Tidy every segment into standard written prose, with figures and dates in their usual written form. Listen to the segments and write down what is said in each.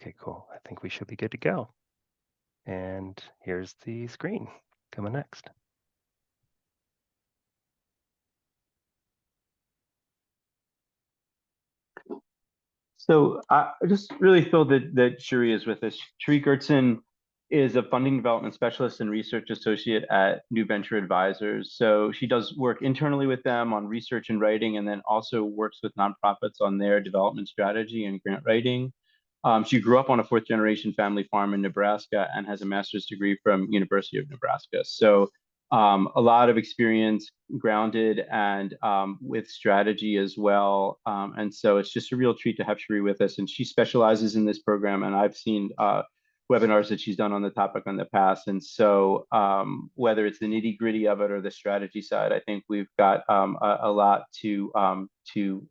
Okay, cool. I think we should be good to go. And here's the screen coming next. So I just really feel that Shuri is with us. Shuri Gertzen is a funding development specialist and research associate at New Venture Advisors. So she does work internally with them on research and writing, and then also works with nonprofits on their development strategy and grant writing. She grew up on a fourth generation family farm in Nebraska and has a master's degree from University of Nebraska. So a lot of experience grounded and with strategy as well. And so it's just a real treat to have Cherie with us. And she specializes in this program. And I've seen webinars that she's done on the topic in the past. And so whether it's the nitty gritty of it or the strategy side, I think we've got a lot to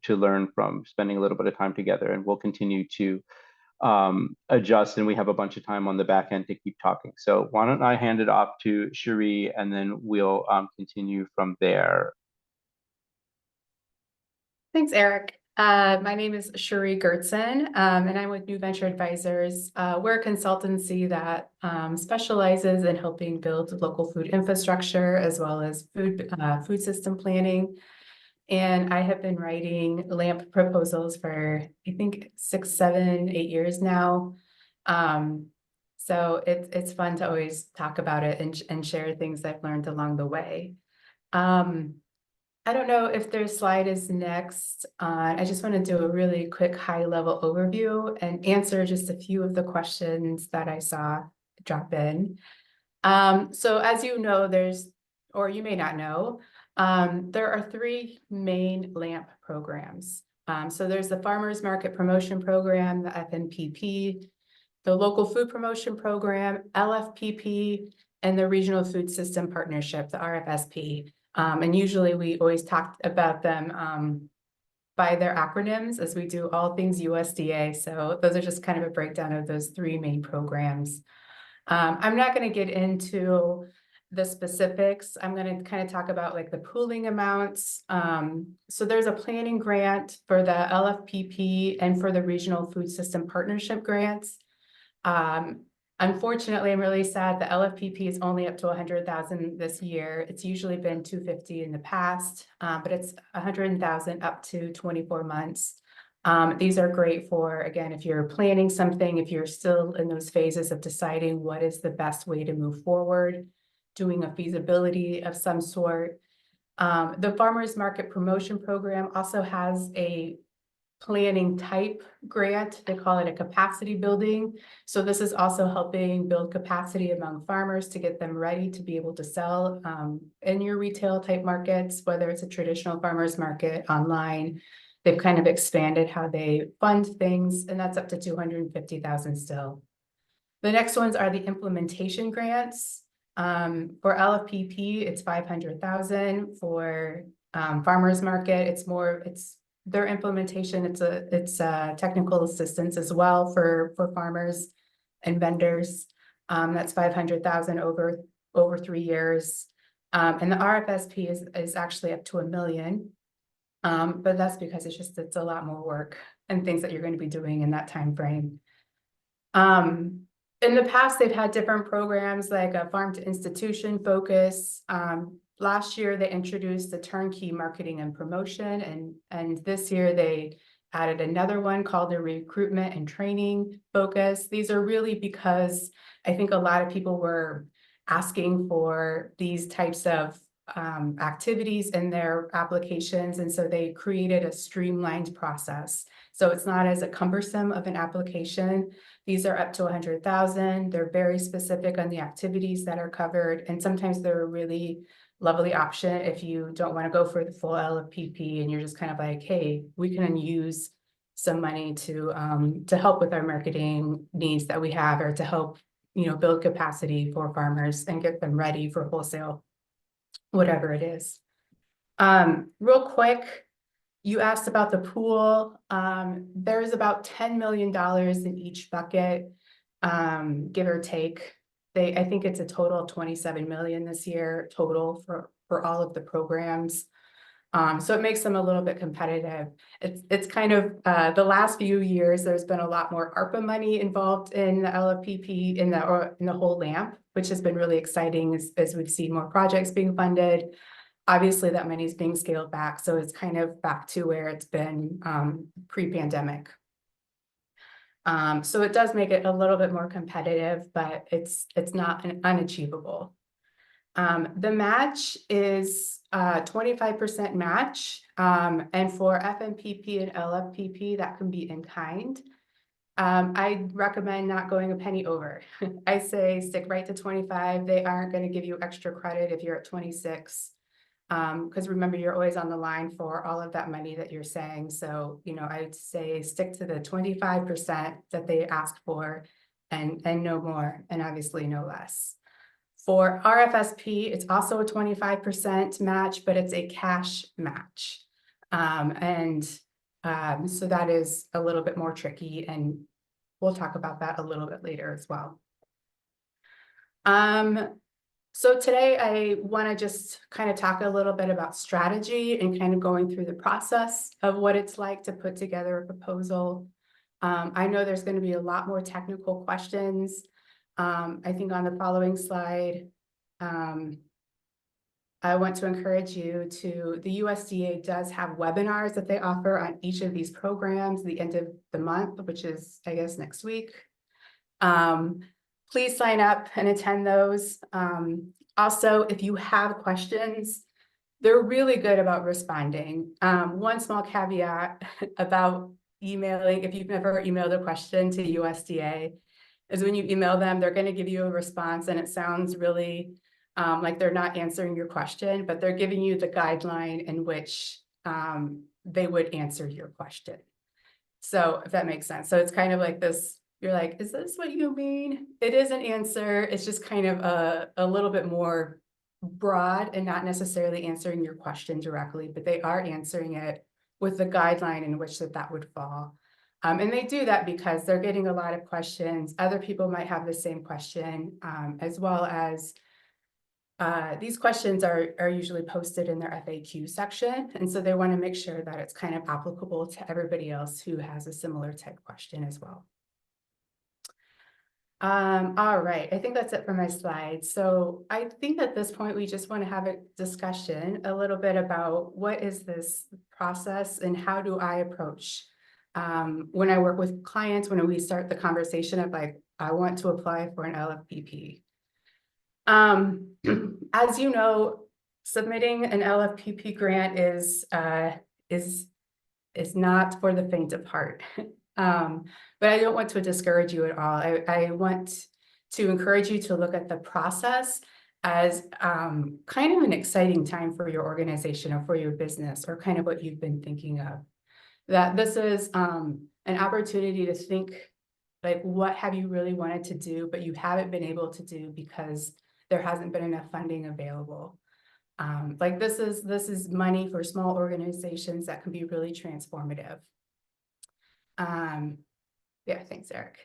learn from spending a little bit of time together. And we'll continue to adjust, and we have a bunch of time on the back end to keep talking. So why don't I hand it off to Cherie, and then we'll continue from there. Thanks, Eric. My name is Cherie Gertzen, and I'm with New Venture Advisors. We're a consultancy that specializes in helping build local food infrastructure as well as food system planning. And I have been writing LAMP proposals for, I think, 6, 7, 8 years now. So it's fun to always talk about it and share things I've learned along the way. I don't know if their slide is next. I just want to do a really quick high-level overview and answer just a few of the questions that I saw drop in. So as you know, or you may not know, there are 3 main LAMP programs. So there's the Farmers Market Promotion Program, the FMPP, the Local Food Promotion Program, LFPP, and the Regional Food System Partnership, the RFSP. And usually we always talk about them by their acronyms as we do all things USDA. So those are just kind of a breakdown of those 3 main programs. I'm not going to get into the specifics. I'm going to kind of talk about like the pooling amounts. So there's a planning grant for the LFPP and for the Regional Food System Partnership grants. Unfortunately, I'm really sad the LFPP is only up to 100,000 this year. It's usually been 250 in the past, but it's 100,000 up to 24 months. These are great for, again, if you're planning something, if you're still in those phases of deciding what is the best way to move forward, doing a feasibility of some sort. The Farmers Market Promotion Program also has a planning type grant. They call it a capacity building. So this is also helping build capacity among farmers to get them ready to be able to sell in your retail type markets, whether it's a traditional farmers market online. They've kind of expanded how they fund things, and that's up to 250,000 still. The next ones are the implementation grants. For LFPP, it's 500,000. For farmers market, it's their implementation. It's technical assistance as well for farmers and vendors. That's 500,000 over 3 years. And the RFSP is actually up to $1 million. But that's because it's a lot more work and things that you're going to be doing in that time frame. In the past, they've had different programs like a farm to institution focus. Last year, they introduced the turnkey marketing and promotion, and this year they added another one called the recruitment and training focus. These are really because I think a lot of people were asking for these types of activities in their applications, and so they created a streamlined process. So it's not as cumbersome of an application. These are up to 100,000. They're very specific on the activities that are covered, and sometimes they're a really lovely option if you don't want to go for the full LFPP and you're just kind of like, hey, we can use some money to help with our marketing needs that we have, or to help build capacity for farmers and get them ready for wholesale, whatever it is. Real quick, you asked about the pool. There's about $10 million in each bucket, give or take. I think it's a total of 27 million this year total for all of the programs. So it makes them a little bit competitive. It's kind of the last few years, there's been a lot more ARPA money involved in the LFPP in the whole LAMP, which has been really exciting as we've seen more projects being funded. Obviously, that money is being scaled back, so it's kind of back to where it's been pre-pandemic. So it does make it a little bit more competitive, but it's not unachievable. The match is 25% match, and for FMPP and LFPP, that can be in kind. I recommend not going a penny over. I say stick right to 25. They aren't going to give you extra credit if you're at 26. Because remember, you're always on the line for all of that money that you're saying. So, I'd say stick to the 25% that they ask for and no more, and obviously no less. For RFSP, it's also a 25% match, but it's a cash match. So that is a little bit more tricky, and we'll talk about that a little bit later as well. So today I want to just kind of talk a little bit about strategy and kind of going through the process of what it's like to put together a proposal. I know there's going to be a lot more technical questions. I think on the following slide, I want to encourage you the USDA does have webinars that they offer on each of these programs at the end of the month, which is, I guess, next week. Please sign up and attend those. Also, if you have questions, they're really good about responding. One small caveat about emailing, if you've never emailed a question to USDA, is when you email them, they're going to give you a response and it sounds really like they're not answering your question, but they're giving you the guideline in which they would answer your question. So if that makes sense. So it's kind of like this, you're like, is this what you mean? It is an answer. It's just kind of a little bit more broad and not necessarily answering your question directly, but they are answering it with the guideline in which that would fall. And they do that because they're getting a lot of questions. Other people might have the same question, as well as these questions are usually posted in their FAQ section. And so they want to make sure that it's kind of applicable to everybody else who has a similar type question as well. All right, I think that's it for my slides. So I think at this point, we just want to have a discussion a little bit about what is this process and how do I approach when I work with clients, when we start the conversation of like, I want to apply for an LFPP. As you know, submitting an LFPP grant is not for the faint of heart. But I don't want to discourage you at all. I want to encourage you to look at the process as kind of an exciting time for your organization or for your business or kind of what you've been thinking of. That this is an opportunity to think like, what have you really wanted to do, but you haven't been able to do because there hasn't been enough funding available. Like this is money for small organizations that can be really transformative. Yeah, thanks, Eric.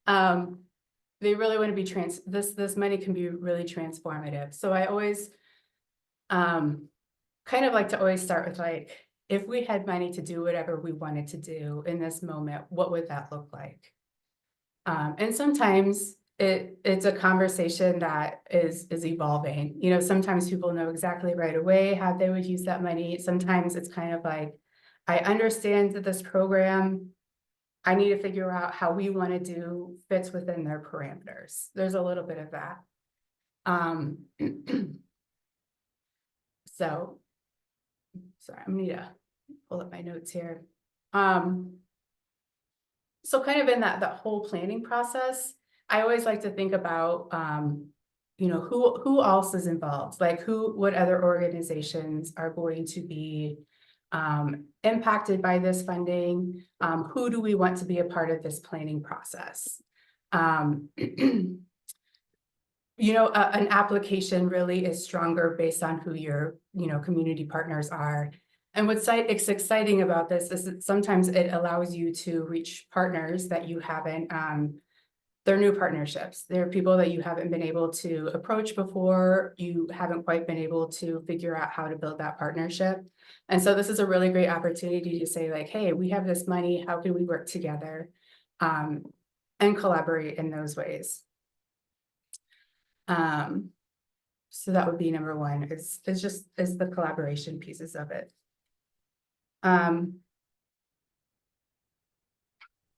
They really want to be this money can be really transformative. So I always kind of like to always start with like, if we had money to do whatever we wanted to do in this moment, what would that look like? And sometimes it's a conversation that is evolving. Sometimes people know exactly right away how they would use that money. Sometimes it's kind of like, I understand that this program, I need to figure out how we want to do fits within their parameters. There's a little bit of that. So, sorry, I'm gonna need to pull up my notes here. So kind of in that whole planning process, I always like to think about, who else is involved? Like what other organizations are going to be impacted by this funding? Who do we want to be a part of this planning process? An application really is stronger based on who your, community partners are. And what's exciting about this is that sometimes it allows you to reach partners that you haven't they're new partnerships. They're people that you haven't been able to approach before. You haven't quite been able to figure out how to build that partnership. And so this is a really great opportunity to say like, hey, we have this money, how can we work together and collaborate in those ways? So that would be number one, is the collaboration pieces of it.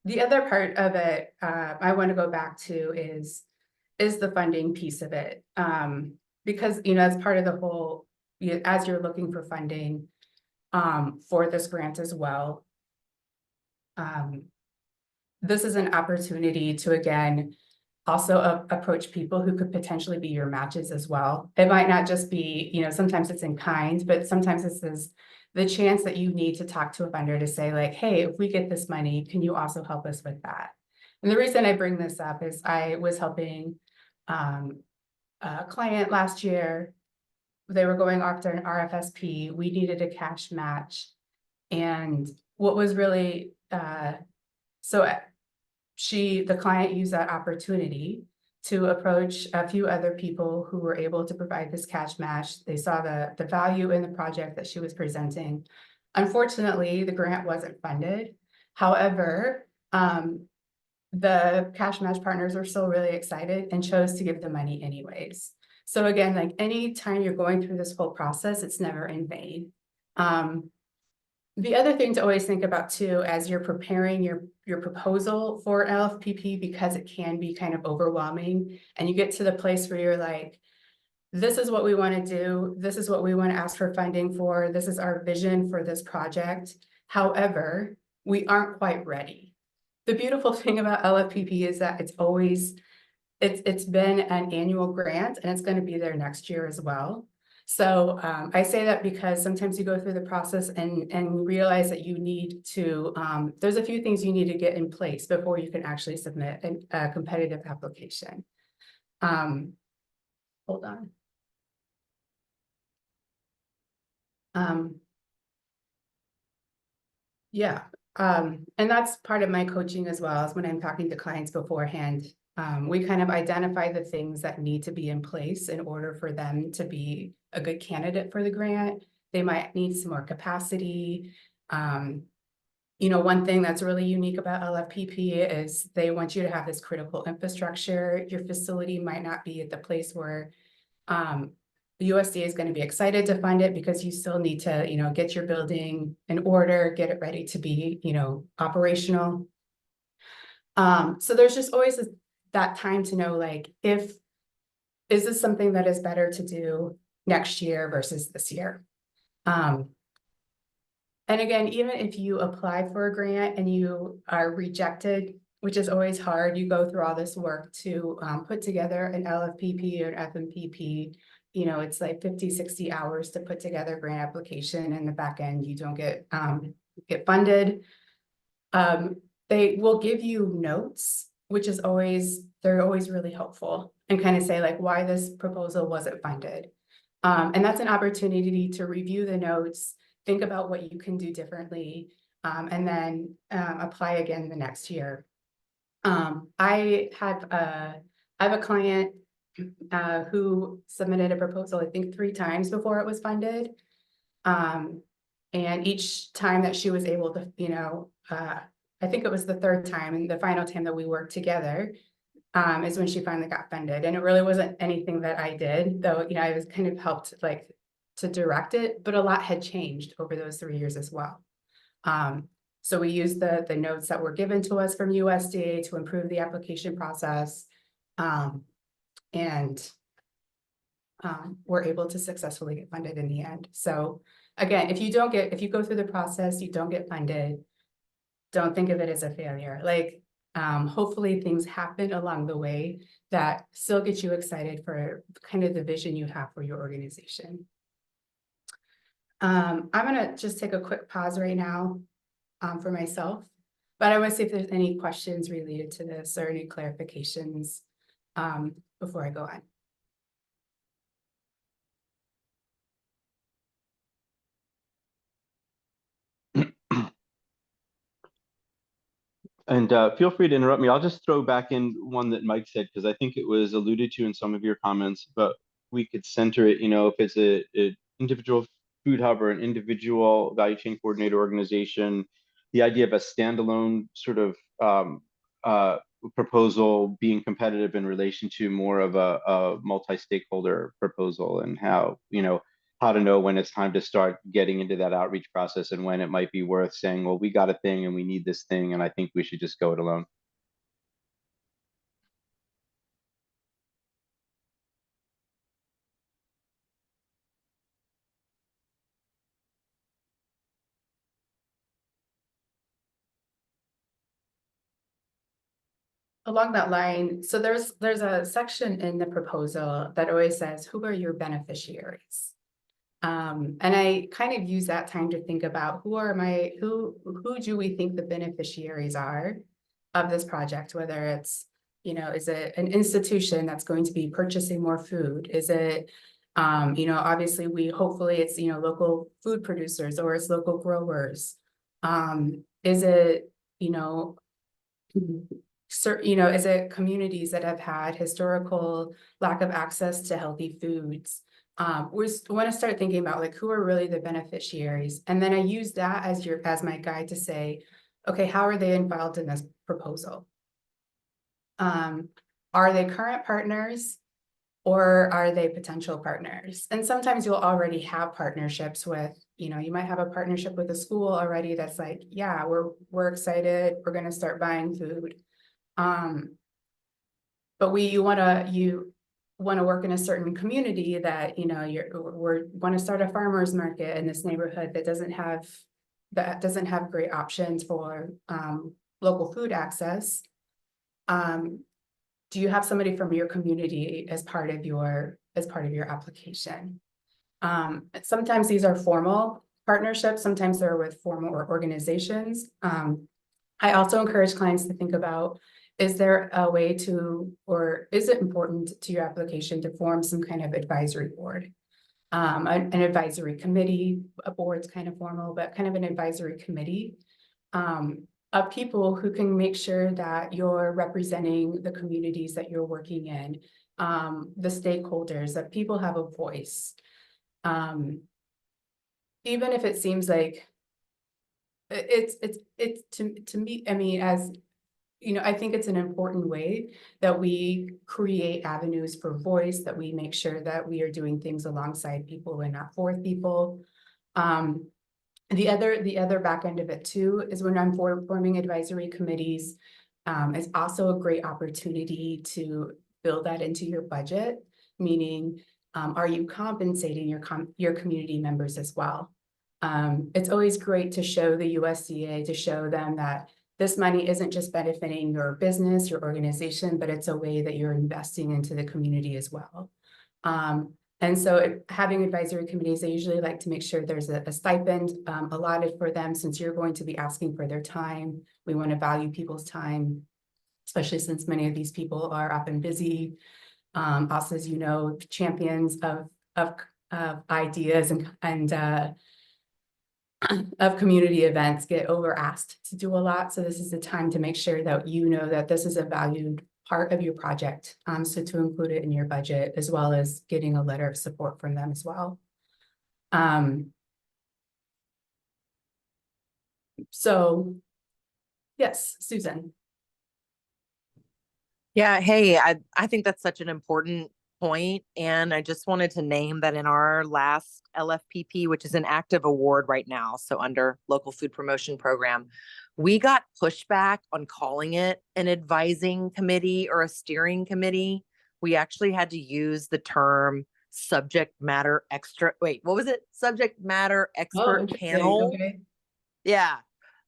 The other part of it, I want to go back to is the funding piece of it. Because, you know, as part of the whole, as you're looking for funding for this grant as well, this is an opportunity to, again, also approach people who could potentially be your matches as well. It might not just be, you know, sometimes it's in kind, but sometimes this is the chance that you need to talk to a funder to say like, hey, if we get this money, can you also help us with that? And the reason I bring this up is I was helping a client last year. They were going after an RFSP. We needed a cash match. And what was really, the client used that opportunity to approach a few other people who were able to provide this cash match. They saw the value in the project that she was presenting. Unfortunately, the grant wasn't funded. However, the cash match partners are still really excited and chose to give the money anyways. So again, like anytime you're going through this whole process, it's never in vain. The other thing to always think about too, as you're preparing your proposal for LFPP, because it can be kind of overwhelming, and you get to the place where you're like, this is what we want to do. This is what we want to ask for funding for. This is our vision for this project. However, we aren't quite ready. The beautiful thing about LFPP is that it's been an annual grant, and it's going to be there next year as well. So I say that because sometimes you go through the process and realize that you need to, there's a few things you need to get in place before you can actually submit a competitive application. Hold on. Yeah, and that's part of my coaching as well, is when I'm talking to clients beforehand. We kind of identify the things that need to be in place in order for them to be a good candidate for the grant. They might need some more capacity. You know, one thing that's really unique about LFPP is they want you to have this critical infrastructure. Your facility might not be at the place where the USDA is going to be excited to fund it, because you still need to, you know, get your building in order, get it ready to be, you know, operational. So there's just always that time to know, like, is this something that is better to do next year versus this year? And again, even if you apply for a grant and you are rejected, which is always hard, you go through all this work to put together an LFPP or an FMPP. You know, it's like 50, 60 hours to put together a grant application, and the back end, you don't get funded. They will give you notes, which is they're always really helpful, and kind of say like why this proposal wasn't funded. And that's an opportunity to review the notes, think about what you can do differently, and then apply again the next year. I have a client who submitted a proposal, I think 3 times before it was funded. And each time that she was able to, you know, I think it was the 3rd time, and the final time that we worked together is when she finally got funded. And it really wasn't anything that I did, though, you know, I was kind of helped like to direct it, but a lot had changed over those 3 years as well. So we used the notes that were given to us from USDA to improve the application process. And we're able to successfully get funded in the end. So again, if you go through the process, you don't get funded, don't think of it as a failure. Like, hopefully things happen along the way that still get you excited for kind of the vision you have for your organization. I'm gonna just take a quick pause right now for myself, but I want to see if there's any questions related to this or any clarifications before I go on. And feel free to interrupt me. I'll just throw back in one that Mike said, because I think it was alluded to in some of your comments, but we could center it, if it's a individual food hub or an individual value chain coordinator organization, the idea of a standalone sort of proposal being competitive in relation to more of a multi-stakeholder proposal, and how to know when it's time to start getting into that outreach process and when it might be worth saying, well, we got a thing and we need this thing, and I think we should just go it alone. Along that line, so there's a section in the proposal that always says, who are your beneficiaries? And I kind of use that time to think about who do we think the beneficiaries are of this project, whether it's, is it an institution that's going to be purchasing more food? Is it, obviously hopefully it's, local food producers, or it's local growers. Is it, is it communities that have had historical lack of access to healthy foods? We want to start thinking about, like, who are really the beneficiaries, and then I use that as my guide to say, okay, how are they involved in this proposal? Are they current partners, or are they potential partners? And sometimes you'll already have partnerships with, you might have a partnership with a school already that's like, yeah, we're excited, we're going to start buying food. But you want to work in a certain community that, we want to start a farmer's market in this neighborhood that doesn't have great options for local food access. Do you have somebody from your community as part of your application? Sometimes these are formal partnerships, sometimes they're with formal organizations. I also encourage clients to think about, is there a way to, or is it important to your application to form some kind of advisory board? An advisory committee. A board's kind of formal, but kind of an advisory committee of people who can make sure that you're representing the communities that you're working in, the stakeholders, that people have a voice. Even if it seems like it's to me, I mean, as I think it's an important way that we create avenues for voice, that we make sure that we are doing things alongside people and not for people. The other back end of it too is when I'm forming advisory committees, it's also a great opportunity to build that into your budget, meaning, are you compensating your community members as well? It's always great to show the USDA, to show them that this money isn't just benefiting your business, your organization, but it's a way that you're investing into the community as well. And so having advisory committees, I usually like to make sure there's a stipend allotted for them, since you're going to be asking for their time. We want to value people's time, especially since many of these people are often busy. Also, as you know, champions of ideas and of community events get over asked to do a lot. So this is the time to make sure that you know that this is a valued part of your project. So to include it in your budget, as well as getting a letter of support from them as well. So yes, Susan. Yeah, hey, I think that's such an important point, and I just wanted to name that in our last LFPP, which is an active award right now, so under Local Food Promotion Program, we got pushback on calling it an advising committee or a steering committee. We actually had to use the term subject matter expert panel. Okay. Yeah,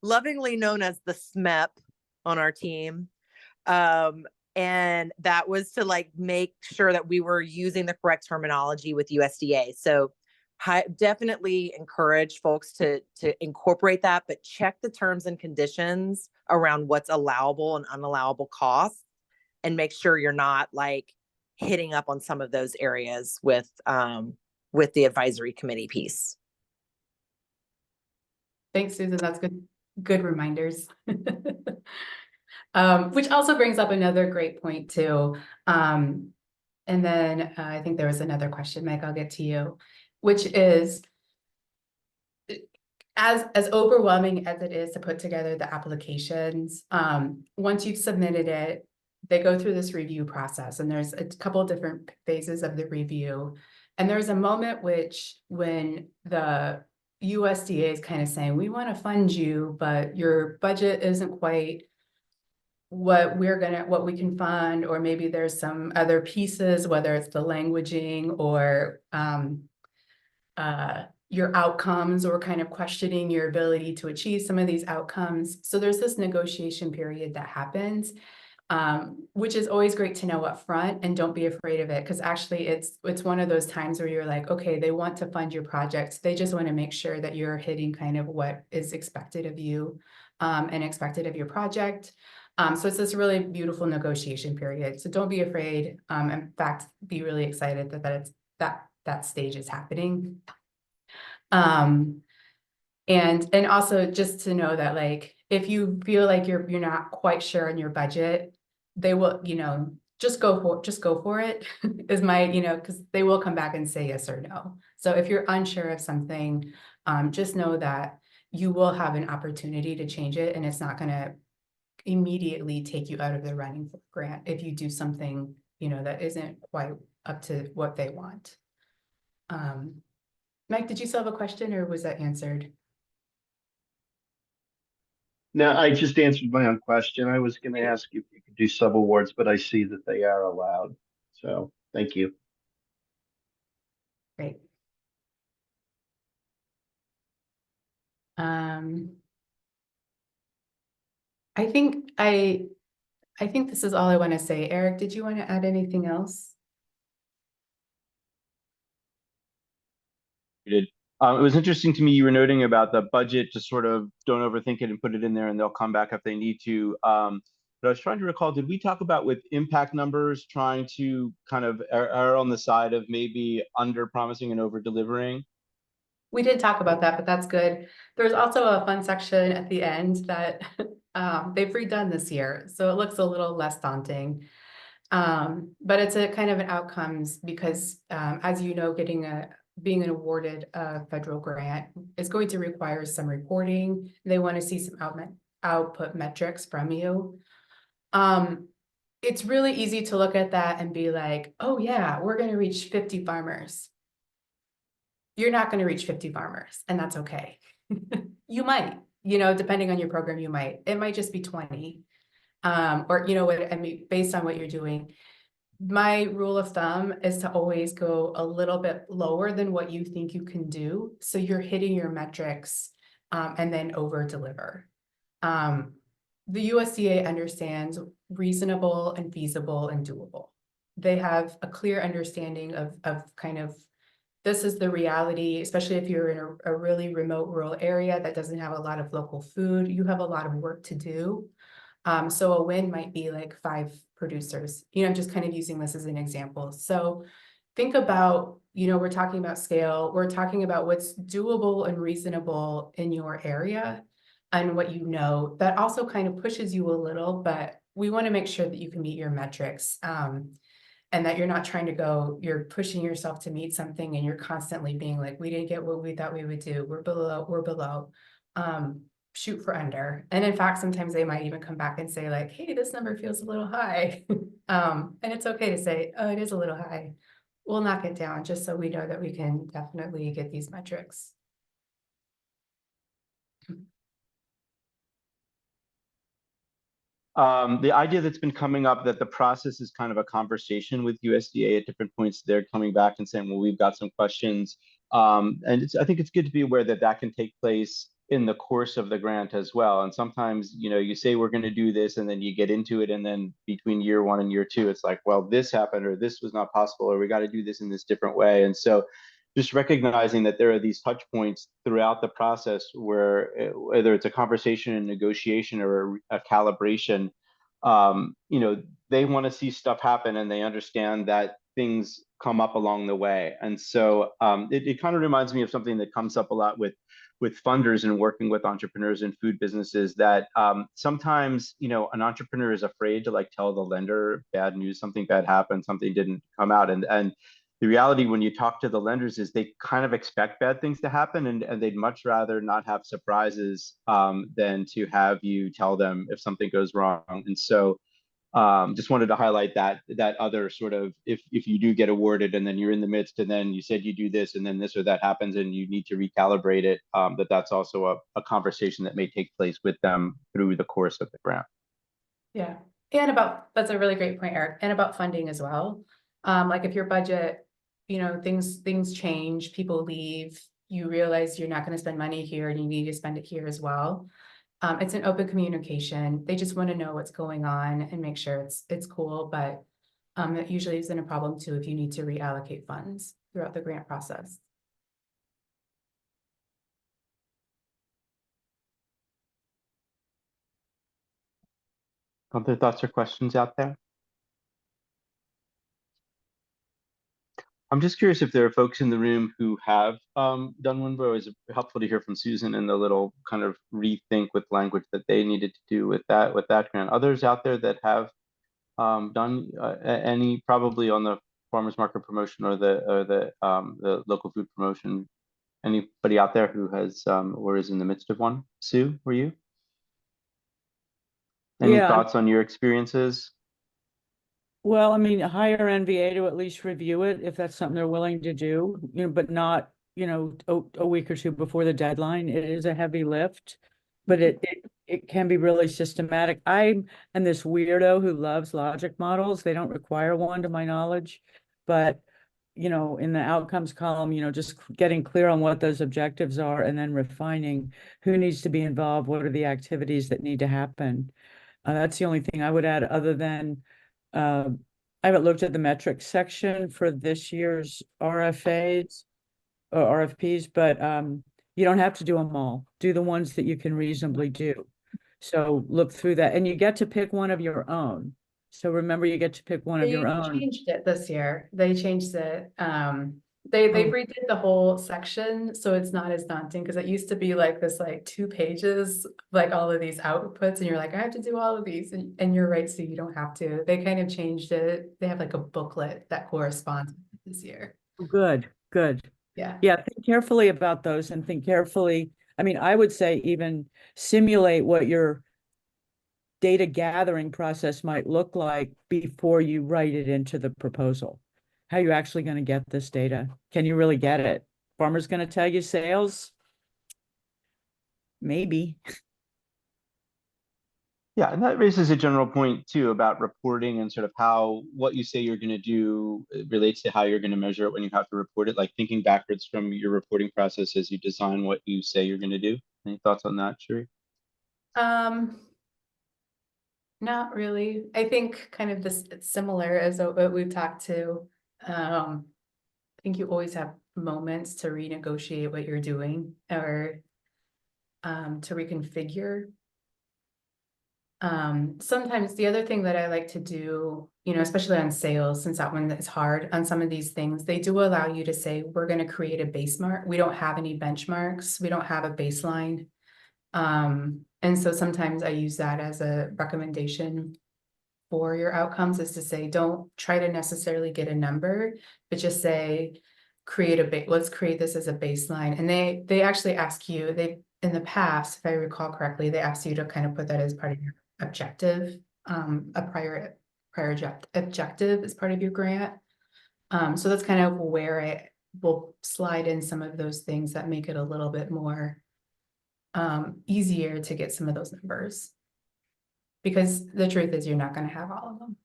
lovingly known as the SMEP on our team. And that was to make sure that we were using the correct terminology with USDA. So definitely encourage folks to incorporate that, but check the terms and conditions around what's allowable and unallowable costs, and make sure you're not hitting up on some of those areas with the advisory committee piece. Thanks, Susan. That's good reminders. Which also brings up another great point too. And then I think there was another question, Mike, I'll get to you, which is, as overwhelming as it is to put together the applications, once you've submitted it, they go through this review process, and there's a couple of different phases of the review. And there's a moment when the USDA is kind of saying, we want to fund you, but your budget isn't quite what we can fund, or maybe there's some other pieces, whether it's the languaging or your outcomes, or kind of questioning your ability to achieve some of these outcomes. So there's this negotiation period that happens, which is always great to know up front, and don't be afraid of it, because actually it's one of those times where you're like, okay, they want to fund your project. They just want to make sure that you're hitting kind of what is expected of you, and expected of your project. So it's this really beautiful negotiation period. So don't be afraid. In fact, be really excited that stage is happening. And also just to know that, like, if you feel like you're not quite sure on your budget, they will, just go for it is my, because they will come back and say yes or no. So if you're unsure of something, just know that you will have an opportunity to change it, and it's not going to immediately take you out of the running for grant if you do something, that isn't quite up to what they want. Mike, did you still have a question, or was that answered? No, I just answered my own question. I was going to ask you if you could do subawards, but I see that they are allowed. So thank you. Great. I think this is all I want to say. Eric, did you want to add anything else? You did. It was interesting to me, you were noting about the budget, just sort of don't overthink it and put it in there, and they'll come back if they need to. But I was trying to recall, did we talk about with impact numbers, trying to kind of err on the side of maybe under promising and over delivering? We did talk about that, but that's good. There's also a fun section at the end that they've redone this year, so it looks a little less daunting. But it's a kind of an outcomes, because as you know, being awarded a federal grant is going to require some reporting. They want to see some output metrics from you. It's really easy to look at that and be like, oh yeah, we're going to reach 50 farmers. You're not going to reach 50 farmers, and that's okay. You might, depending on your program, it might just be 20. Or what I mean, based on what you're doing. My rule of thumb is to always go a little bit lower than what you think you can do, so you're hitting your metrics, and then over deliver. The USDA understands reasonable and feasible and doable. They have a clear understanding of kind of, this is the reality, especially if you're in a really remote rural area that doesn't have a lot of local food. You have a lot of work to do. So a win might be like 5 producers. I'm just kind of using this as an example. So think about, we're talking about scale. We're talking about what's doable and reasonable in your area, and what that also kind of pushes you a little, but we want to make sure that you can meet your metrics. And that you're not trying to you're pushing yourself to meet something, and you're constantly being like, we didn't get what we thought we would do. We're below. Shoot for under. And in fact, sometimes they might even come back and say like, hey, this number feels a little high. And it's okay to say, oh, it is a little high. We'll knock it down, just so we know that we can definitely get these metrics. The idea that's been coming up, that the process is kind of a conversation with USDA at different points. They're coming back and saying, well, we've got some questions. And I think it's good to be aware that that can take place in the course of the grant as well. And sometimes, you say we're going to do this, and then you get into it, and then between year 1 and year 2, it's like, well, this happened, or this was not possible, or we got to do this in this different way. And so just recognizing that there are these touch points throughout the process where whether it's a conversation and negotiation or a calibration, they want to see stuff happen, and they understand that things come up along the way. And so it kind of reminds me of something that comes up a lot with with funders and working with entrepreneurs and food businesses that sometimes, you know, an entrepreneur is afraid to like tell the lender bad news, something bad happened, something didn't come out. And the reality when you talk to the lenders is they kind of expect bad things to happen, and they'd much rather not have surprises than to have you tell them if something goes wrong. And so just wanted to highlight that other sort of, if you do get awarded and then you're in the midst and then you said you do this and then this or that happens and you need to recalibrate it, that's also a conversation that may take place with them through the course of the grant. Yeah, and that's a really great point, Eric, and about funding as well. Like if your budget, you know, things change, people leave, you realize you're not going to spend money here and you need to spend it here as well. It's an open communication. They just want to know what's going on and make sure it's cool, but it usually isn't a problem too if you need to reallocate funds throughout the grant process. Other thoughts or questions out there? I'm just curious if there are folks in the room who have done one, but it was helpful to hear from Susan and the little kind of rethink with language that they needed to do with that grant. Others out there that have done any, probably on the farmers market promotion or the local food promotion. Anybody out there who has or is in the midst of one? Sue, were you? Any Yeah. thoughts on your experiences? Well, I mean, hire NVA to at least review it if that's something they're willing to do, you know, but not, you know, a week or two before the deadline. It is a heavy lift, but it can be really systematic. I'm this weirdo who loves logic models. They don't require one to my knowledge, but you know, in the outcomes column, you know, just getting clear on what those objectives are and then refining who needs to be involved, what are the activities that need to happen. That's the only thing I would add, other than I haven't looked at the metrics section for this year's RFAs or RFPs, but you don't have to do them all. Do the ones that you can reasonably do. So look through that, and you get to pick one of your own. So remember, you get to pick one of They your own. changed it this year. They changed it. They Oh. redid the whole section, so it's not as daunting, because it used to be like this, like 2 pages, like all of these outputs, and you're like, I have to do all of these, and you're right, so you don't have to. They kind of changed it. They have like a booklet that corresponds this year. Good, good. Yeah. Yeah, think carefully about those and think carefully. I mean, I would say even simulate what your data gathering process might look like before you write it into the proposal. How are you actually going to get this data? Can you really get it? Farmer's going to tell you sales? Maybe. Yeah, and that raises a general point too about reporting and sort of how what you say you're going to do relates to how you're going to measure it when you have to report it, like thinking backwards from your reporting process as you design what you say you're going to do. Any thoughts on that, Sherry? Not really. I think kind of this, it's similar as what we've talked to. I think you always have moments to renegotiate what you're doing, or to reconfigure. Sometimes the other thing that I like to do, you know, especially on sales, since that one is hard on some of these things, they do allow you to say, we're going to create a benchmark. We don't have any benchmarks. We don't have a baseline. And so sometimes I use that as a recommendation for your outcomes, is to say, don't try to necessarily get a number, but just say, let's create this as a baseline. And they actually ask you, in the past, if I recall correctly, they asked you to kind of put that as part of your objective, a prior objective as part of your grant. So that's kind of where I will slide in some of those things that make it a little bit more easier to get some of those numbers. Because the truth is, you're not going to have all of them.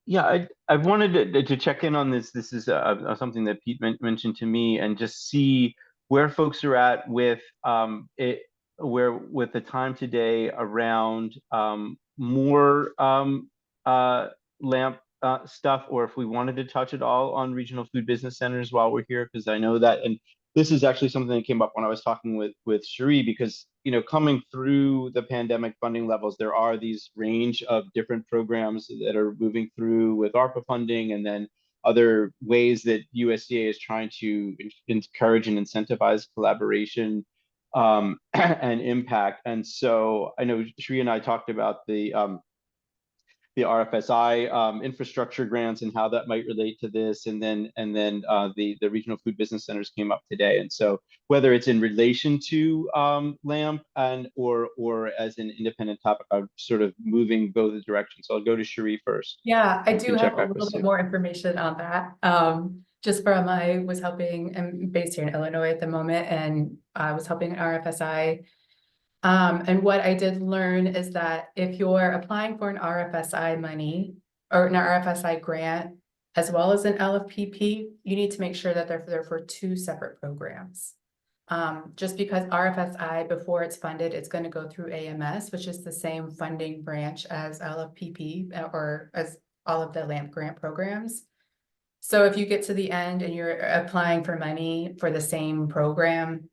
Yeah, I wanted to check in on this. This is something that Pete mentioned to me, and just see where folks are at with with the time today around more LAMP stuff, or if we wanted to touch it all on regional food business centers while we're here, because I know that, and this is actually something that came up when I was talking with Cherie, because coming through the pandemic funding levels, there are these range of different programs that are moving through with ARPA funding, and then other ways that USDA is trying to encourage and incentivize collaboration and impact. And so I know Cherie and I talked about the RFSI infrastructure grants and how that might relate to this, and then the regional food business centers came up today. And so whether it's in relation to LAMP and or as an independent topic, I'm sort of moving both directions. So I'll go to Cherie first. Yeah, I You do can have check a back with little bit Sue. more information on that. Just from I was helping, I'm based here in Illinois at the moment, and I was helping RFSI. And what I did learn is that if you're applying for an RFSI money or an RFSI grant, as well as an LFPP, you need to make sure that they're for two separate programs. Just because RFSI, before it's funded, it's going to go through AMS, which is the same funding branch as LFPP or as all of the LAMP grant programs. So if you get to the end and you're applying for money for the same program,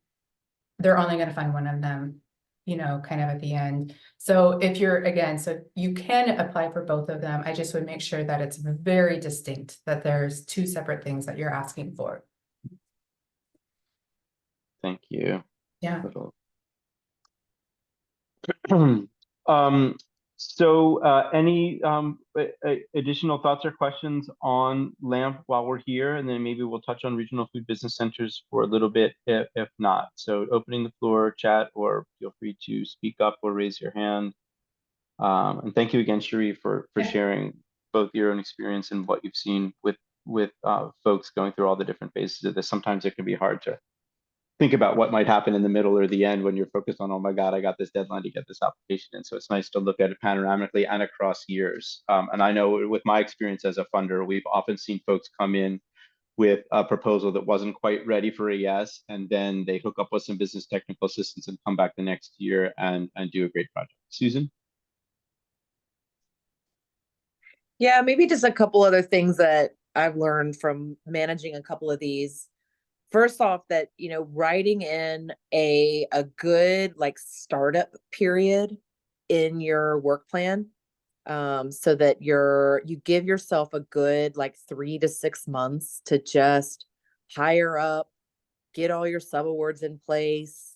they're only going to fund one of them, kind of at the end. So if you're, again, so you can apply for both of them. I just would make sure that it's very distinct, that there's two separate things that you're asking for. Thank you. Yeah. So any additional thoughts or questions on LAMP while we're here, and then maybe we'll touch on regional food business centers for a little bit if not. So opening the floor, chat, or feel free to speak up or raise your hand. And thank you again, Cherie, for sharing both your own experience and what you've seen with folks going through all the different phases of this. Sometimes it can be hard to think about what might happen in the middle or the end when you're focused on, oh my God, I got this deadline to get this application in. So it's nice to look at it panoramically and across years. And I know with my experience as a funder, we've often seen folks come in with a proposal that wasn't quite ready for a yes, and then they hook up with some business technical assistance and come back the next year and do a great project. Susan? Yeah, maybe just a couple other things that I've learned from managing a couple of these. First off, that, writing in a good like startup period in your work plan, so that you give yourself a good like 3 to 6 months to just hire up, get all your subawards in place,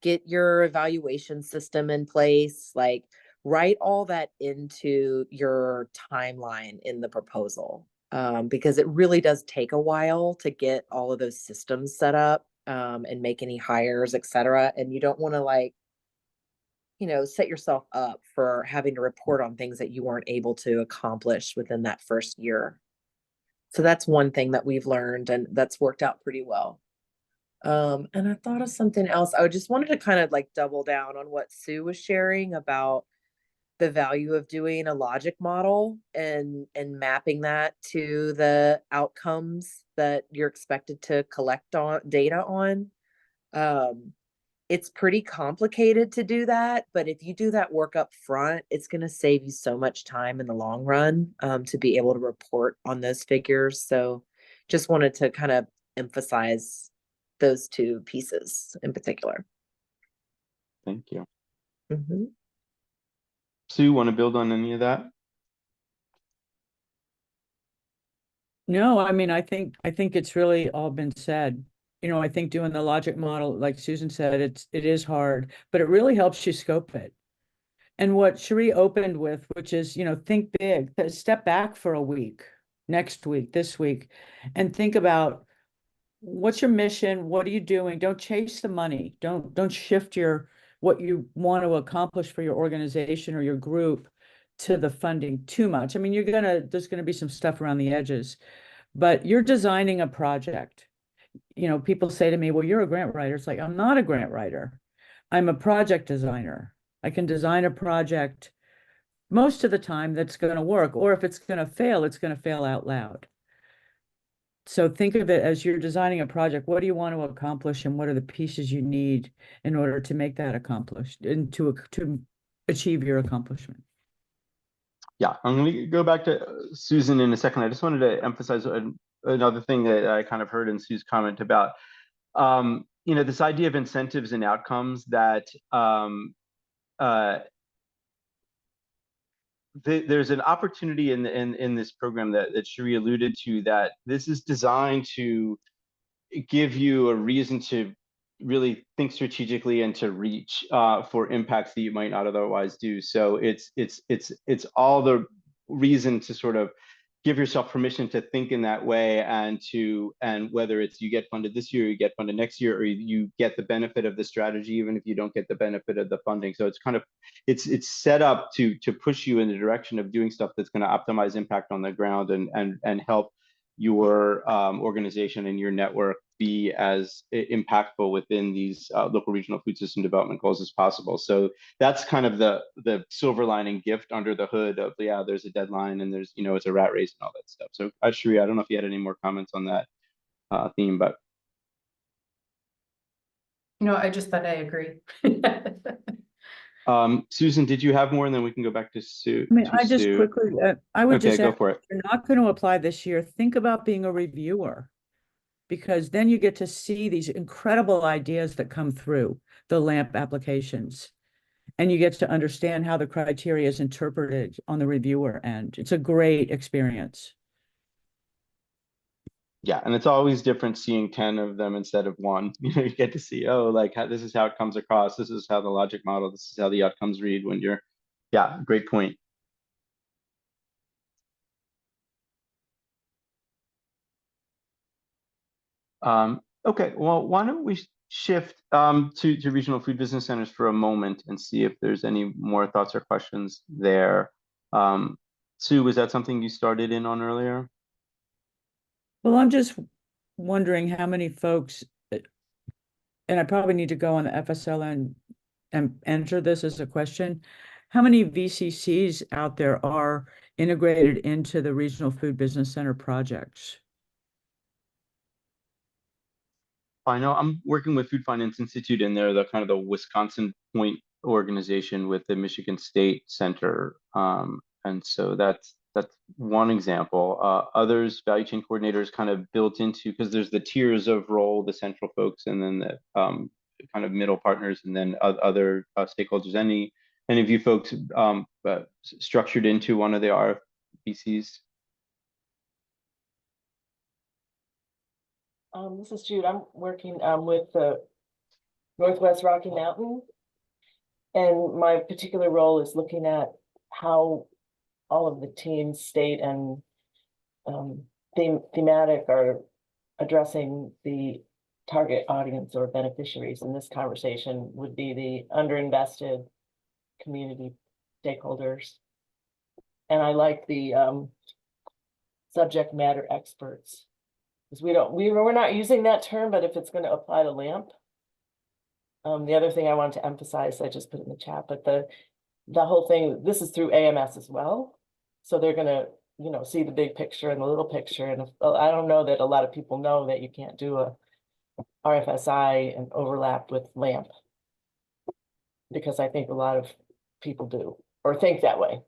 get your evaluation system in place, like write all that into your timeline in the proposal. Because it really does take a while to get all of those systems set up, and make any hires, et cetera. And you don't want to set yourself up for having to report on things that you weren't able to accomplish within that first year. So that's one thing that we've learned, and that's worked out pretty well. And I thought of something else. I just wanted to kind of like double down on what Sue was sharing about the value of doing a logic model and mapping that to the outcomes that you're expected to collect on data on. It's pretty complicated to do that, but if you do that work up front, it's going to save you so much time in the long run, to be able to report on those figures. So just wanted to kind of emphasize those two pieces in particular. Thank you. Mm-hmm. Sue, want to build on any of that? No, I mean, I think it's really all been said. I think doing the logic model, like Susan said, it is hard, but it really helps you scope it. And what Cherie opened with, which is, think big, step back for a week, next week, this week, and think about what's your mission? What are you doing? Don't chase the money. Don't shift what you want to accomplish for your organization or your group to the funding too much. I mean, there's gonna be some stuff around the edges, but you're designing a project. People say to me, well, you're a grant writer. It's like, I'm not a grant writer. I'm a project designer. I can design a project most of the time that's going to work, or if it's going to fail, it's going to fail out loud. So think of it as you're designing a project. What do you want to accomplish, and what are the pieces you need in order to make that accomplished and to achieve your accomplishment? Yeah, I'm going to go back to Susan in a second. I just wanted to emphasize another thing that I kind of heard in Sue's comment about you know, this idea of incentives and outcomes that there's an opportunity in this program that Cherie alluded to, that this is designed to give you a reason to really think strategically and to reach for impacts that you might not otherwise do. So it's all the reason to sort of give yourself permission to think in that way, and whether it's you get funded this year, you get funded next year, or you get the benefit of the strategy even if you don't get the benefit of the funding. So it's kind of it's set up to push you in the direction of doing stuff that's going to optimize impact on the ground and help your organization and your network be as impactful within these local regional food system development goals as possible. So that's kind of the silver lining gift under the hood of, yeah, there's a deadline and there's, you know, it's a rat race and all that stuff. So Cherie, I don't know if you had any more comments on that theme, but. No, I just thought I agree. Susan, did you have more? And then we can go back to Sue. I mean, I just quickly, I would Okay, just go add, for it. if you're not going to apply this year, think about being a reviewer, because then you get to see these incredible ideas that come through the LAMP applications, and you get to understand how the criteria is interpreted on the reviewer end. It's a great experience. Yeah, and it's always different seeing 10 of them instead of one. You know, you get to see, oh, like this is how it comes across. This is how the logic model, this is how the outcomes read when you're, yeah, great point. Okay, well, why don't we shift to regional food business centers for a moment and see if there's any more thoughts or questions there. Sue, was that something you started in on earlier? Well, I'm just wondering how many folks, and I probably need to go on the FSL and enter this as a question. How many VCCs out there are integrated into the Regional Food Business Center projects? I know I'm working with Food Finance Institute, and they're the kind of the Wisconsin point organization with the Michigan State Center. And so that's one example. Others, value chain coordinators kind of built into, because there's the tiers of role, the central folks, and then the kind of middle partners, and then other stakeholders. Any of you folks structured into one of the RFPCs? This is Jude. I'm working with the Northwest Rocky Mountain, and my particular role is looking at how all of the teams, state and thematic, are addressing the target audience or beneficiaries. In this conversation would be the underinvested community stakeholders. And I like the subject matter experts, because we're not using that term, but if it's going to apply to LAMP. The other thing I wanted to emphasize, I just put in the chat, but the whole thing, this is through AMS as well. So they're going to, you know, see the big picture and the little picture. And I don't know that a lot of people know that you can't do a RFSI and overlap with LAMP, because I think a lot of people do or think that way.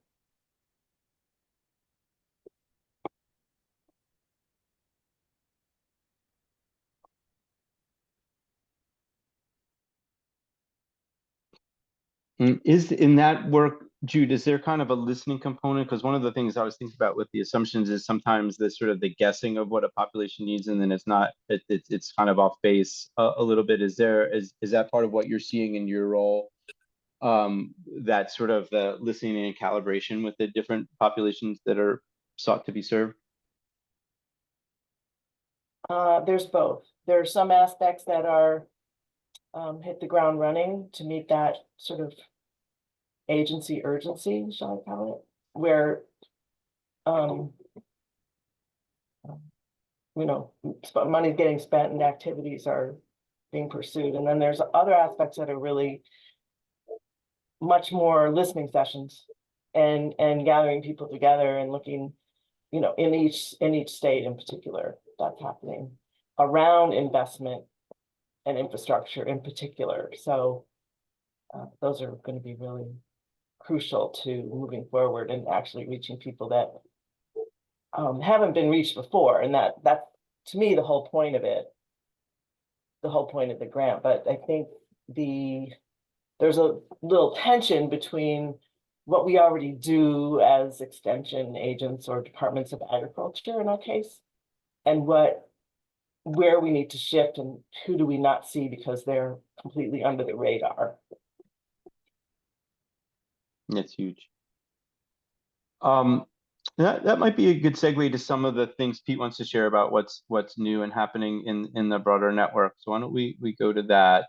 Is in that work, Jude, is there kind of a listening component? Because one of the things I was thinking about with the assumptions is sometimes the sort of the guessing of what a population needs, and then it's not, it's kind of off base a little bit. Is that part of what you're seeing in your role? That sort of the listening and calibration with the different populations that are sought to be served? There's both. There are some aspects that are hit the ground running to meet that sort of agency urgency, shall I call it, where you know, money's getting spent and activities are being pursued. And then there's other aspects that are really much more listening sessions and gathering people together and looking, you know, in each state in particular, that's happening around investment and infrastructure in particular. So those are going to be really crucial to moving forward and actually reaching people that haven't been reached before. And that's, to me, the whole point of it. the whole point of the grant, but I think there's a little tension between what we already do as extension agents or departments of agriculture in our case, and where we need to shift and who do we not see because they're completely under the radar. It's huge. That might be a good segue to some of the things Pete wants to share about what's new and happening in the broader network. So why don't we go to that?